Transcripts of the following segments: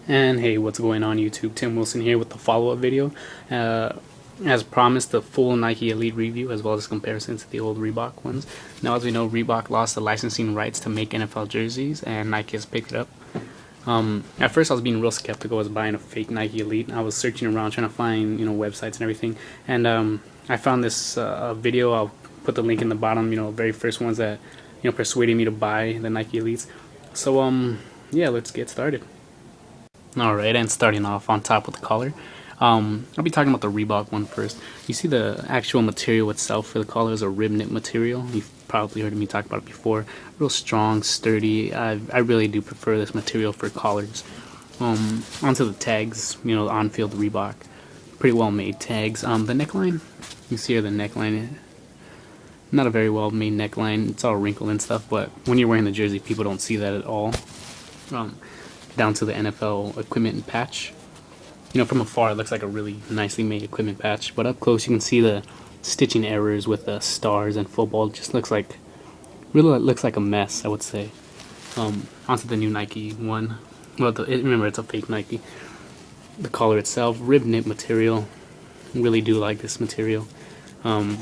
And hey, what's going on YouTube? Tim Wilson here with the follow-up video. As promised, the full Nike Elite review as well as comparison to the old Reebok ones. Now, as we know, Reebok lost the licensing rights to make NFL jerseys and Nike has picked it up. At first I was being real skeptical. I was buying a fake Nike Elite. I was searching around trying to find websites and everything, and I found this video. I'll put the link in the bottom. Very first ones that persuaded me to buy the Nike Elites. So yeah, let's get started. Alright, and starting off on top with the collar, I'll be talking about the Reebok one first. You see the actual material itself for the collar is a rib knit material. You've probably heard me talk about it before. Real strong, sturdy. I really do prefer this material for collars. Onto the tags, on-field Reebok. Pretty well made tags. The neckline, you see here the neckline. Not a very well made neckline. It's all wrinkled and stuff, but when you're wearing the jersey, people don't see that at all. Down to the NFL equipment patch. From afar it looks like a really nicely made equipment patch, but up close you can see the stitching errors with the stars and football. It just looks like, really looks like a mess, I would say. Onto the new Nike one. Well, remember, it's a fake Nike. The collar itself, rib knit material. Really do like this material. The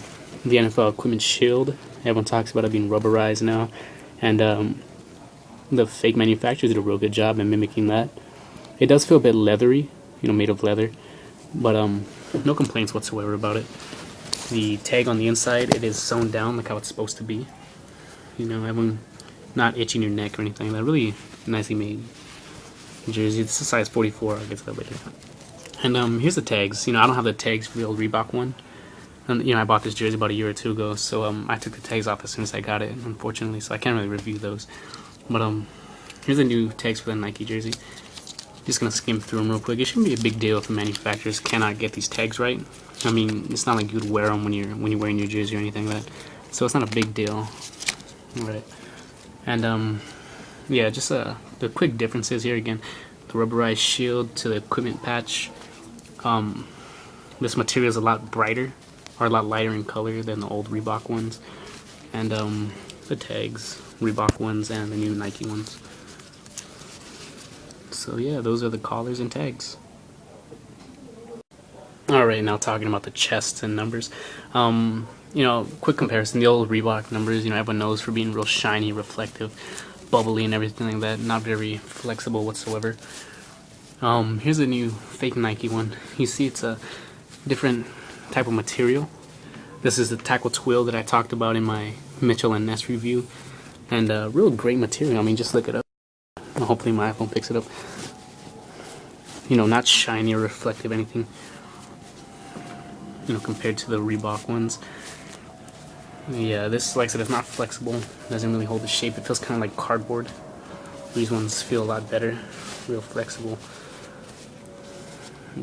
NFL equipment shield, everyone talks about it being rubberized now, and the fake manufacturers did a real good job in mimicking that. It does feel a bit leathery, made of leather, but no complaints whatsoever about it. The tag on the inside, it is sewn down like how it's supposed to be. Everyone not itching your neck or anything. That really nicely made jersey. It's a size 44. I'll get to that later. And here's the tags. I don't have the tags for the old Reebok one. And I bought this jersey about a year or two ago, so I took the tags off as soon as I got it, unfortunately. So I can't really review those. But here's the new tags for the Nike jersey. Just gonna skim through them real quick. It shouldn't be a big deal if the manufacturers cannot get these tags right. I mean, it's not like you'd wear them when you're wearing your jersey or anything like that. So it's not a big deal. Alright. And yeah, just the quick differences here again. The rubberized shield to the equipment patch. This material is a lot brighter, or a lot lighter in color than the old Reebok ones. And the tags, Reebok ones and the new Nike ones. So yeah, those are the collars and tags. Alright, now talking about the chests and numbers. Quick comparison, the old Reebok numbers, everyone knows for being real shiny, reflective, bubbly and everything like that, not very flexible whatsoever. Here's a new fake Nike one. You see it's a different type of material. This is the tackle twill that I talked about in my Mitchell and Ness review, and real great material. I mean, just look it up. Hopefully my iPhone picks it up. Not shiny or reflective anything, compared to the Reebok ones. Yeah, this, like I said, is not flexible. Doesn't really hold the shape. It feels kind of like cardboard. These ones feel a lot better. Real flexible.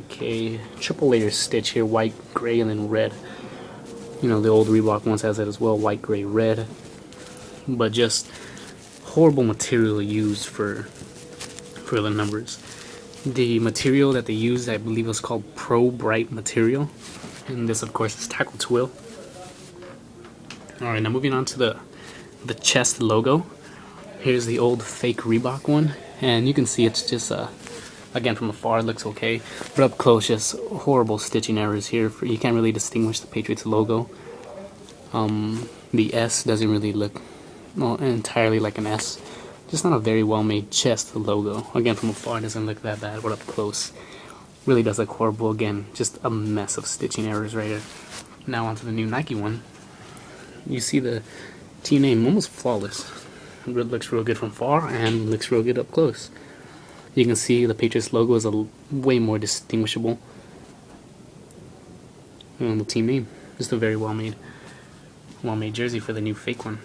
Okay, triple layer stitch here, white, gray, and then red. The old Reebok ones has that as well, white, gray, red. But just horrible material used for the numbers. The material that they used, I believe, was called Pro Bright material, and this, of course, is tackle twill. All right, now moving on to the chest logo. Here's the old fake Reebok one, and you can see it's just again from afar it looks okay, but up close just horrible stitching errors here. You can't really distinguish the Patriots logo. The S doesn't really look entirely like an S. Just not a very well made chest logo. Again, from afar it doesn't look that bad, but up close really does look horrible. Again, just a mess of stitching errors right here. Now onto the new Nike one. You see the team name, almost flawless. It looks real good from far and looks real good up close. You can see the Patriots logo is way more distinguishable. And the team name, just a very well made jersey for the new fake one.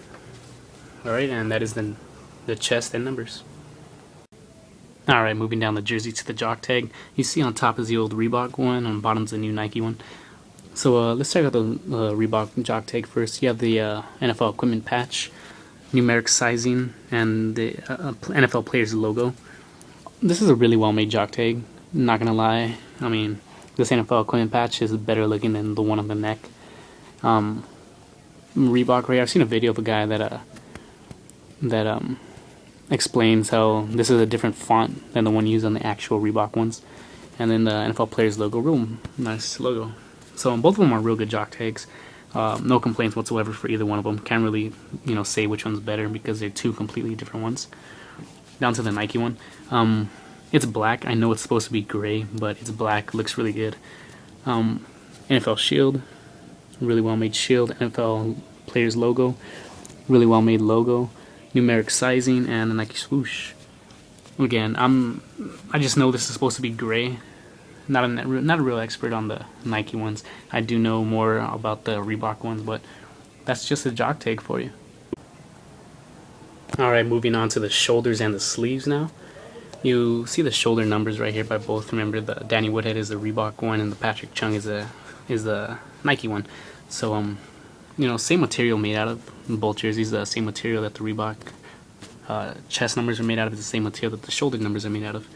Alright, and that is the chest and numbers. Alright, moving down the jersey to the jock tag. You see on top is the old Reebok one, on bottom is the new Nike one. So let's check out the Reebok jock tag first. You have the NFL equipment patch, numeric sizing, and the NFL players logo. This is a really well made jock tag, not gonna lie. I mean, this NFL equipment patch is better looking than the one on the neck. Reebok right, I've seen a video of a guy that explains how this is a different font than the one used on the actual Reebok ones. And then the NFL players logo, real nice logo. So both of them are real good jock tags. No complaints whatsoever for either one of them. Can't really, say which one's better because they're two completely different ones. Down to the Nike one. It's black. I know it's supposed to be gray, but it's black. Looks really good. NFL shield, really well made shield. NFL players logo, really well made logo. Numeric sizing and the Nike swoosh. Again, I just know this is supposed to be gray. Not a real expert on the Nike ones. I do know more about the Reebok ones, but that's just a jock tag for you. Alright, moving on to the shoulders and the sleeves now. You see the shoulder numbers right here by both. Remember, the Danny Woodhead is the Reebok one and the Patrick Chung is the Nike one. So same material made out of both jerseys. The same material that the Reebok chest numbers are made out of is the same material that the shoulder numbers are made out of.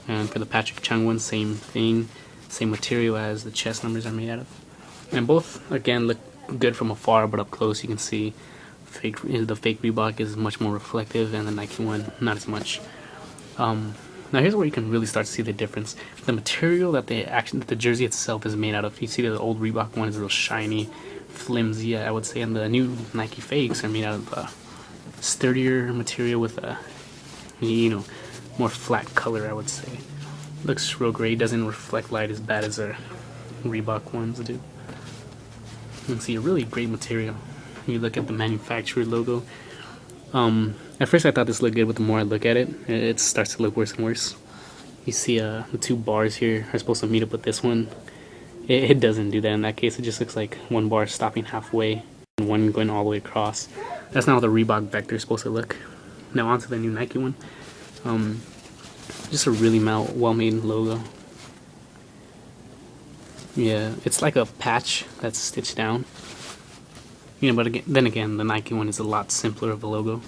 And for the Patrick Chung one, same thing, same material as the chest numbers are made out of. And both, again, look good from afar, but up close you can see the fake Reebok is much more reflective and the Nike one not as much. Now here's where you can really start to see the difference. The material that the jersey itself is made out of. You see the old Reebok one is real shiny, flimsy, I would say, and the new Nike fakes are made out of sturdier material with a more flat color, I would say. Looks real great. Doesn't reflect light as bad as our Reebok ones do. You can see a really great material. You look at the manufacturer logo. At first I thought this looked good, but the more I look at it, it starts to look worse and worse. You see the two bars here are supposed to meet up with this one. It doesn't do that in that case. It just looks like one bar stopping halfway and one going all the way across. That's not how the Reebok vector is supposed to look. Now onto the new Nike one. Just a really well-made logo. Yeah, it's like a patch that's stitched down. But then again, the Nike one is a lot simpler of a logo.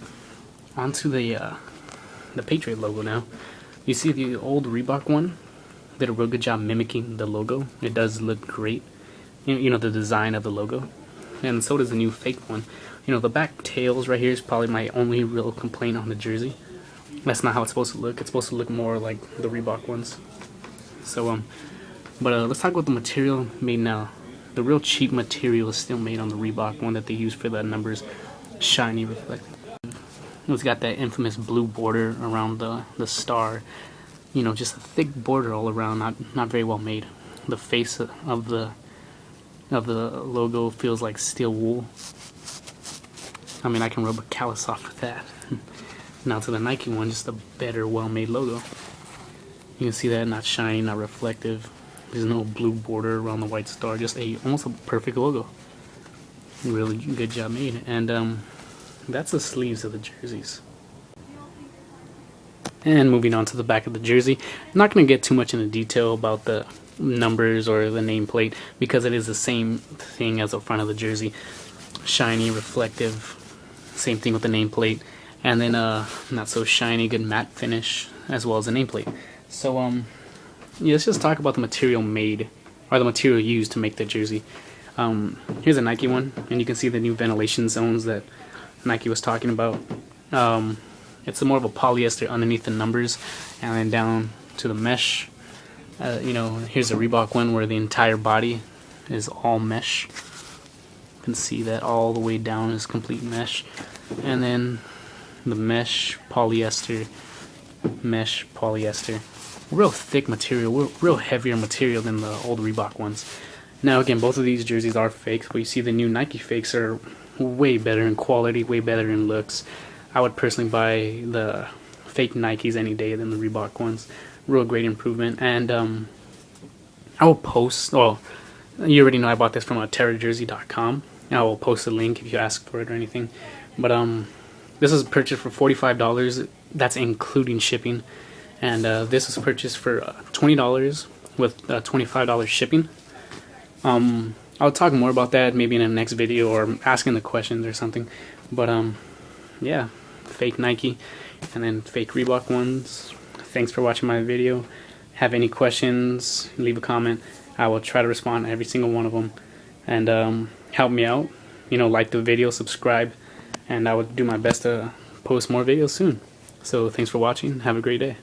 Onto the Patriot logo now. You see the old Reebok one did a real good job mimicking the logo. It does look great. The design of the logo. And so does the new fake one. The back tails right here is probably my only real complaint on the jersey. That's not how it's supposed to look. It's supposed to look more like the Reebok ones. So, let's talk about the material made now. The real cheap material is still made on the Reebok one that they use for the numbers. Shiny, reflective. It's got that infamous blue border around the star. Just a thick border all around. Not very well made. The face of the logo feels like steel wool. I mean, I can rub a callus off with that. Now to the Nike one, just a better, well-made logo. You can see that, not shiny, not reflective. There's no blue border around the white star. Just almost a perfect logo. Really good job made. And that's the sleeves of the jerseys. And moving on to the back of the jersey. I'm not going to get too much into detail about the numbers or the nameplate because it is the same thing as the front of the jersey. Shiny, reflective. Same thing with the nameplate. And then not so shiny, good matte finish, as well as the nameplate. So let's just talk about the material made, or the material used to make the jersey. Here's a Nike one, and you can see the new ventilation zones that Nike was talking about. It's more of a polyester underneath the numbers, and then down to the mesh. Here's a Reebok one where the entire body is all mesh. You can see that all the way down is complete mesh, and then the mesh polyester, real thick material, real heavier material than the old Reebok ones. Now again, both of these jerseys are fakes, but you see the new Nike fakes are way better in quality, way better in looks. I would personally buy the fake Nikes any day than the Reebok ones. Real great improvement. And I will post, well, you already know I bought this from terrorjersey.com. I will post a link if you ask for it or anything. But this was purchased for $45. That's including shipping. And this was purchased for $20 with $25 shipping. I'll talk more about that maybe in the next video or asking the questions or something. But yeah, fake Nike and then fake Reebok ones. Thanks for watching my video. Have any questions, leave a comment. I will try to respond to every single one of them. And help me out. Like the video, subscribe. And I will do my best to post more videos soon. So thanks for watching. Have a great day.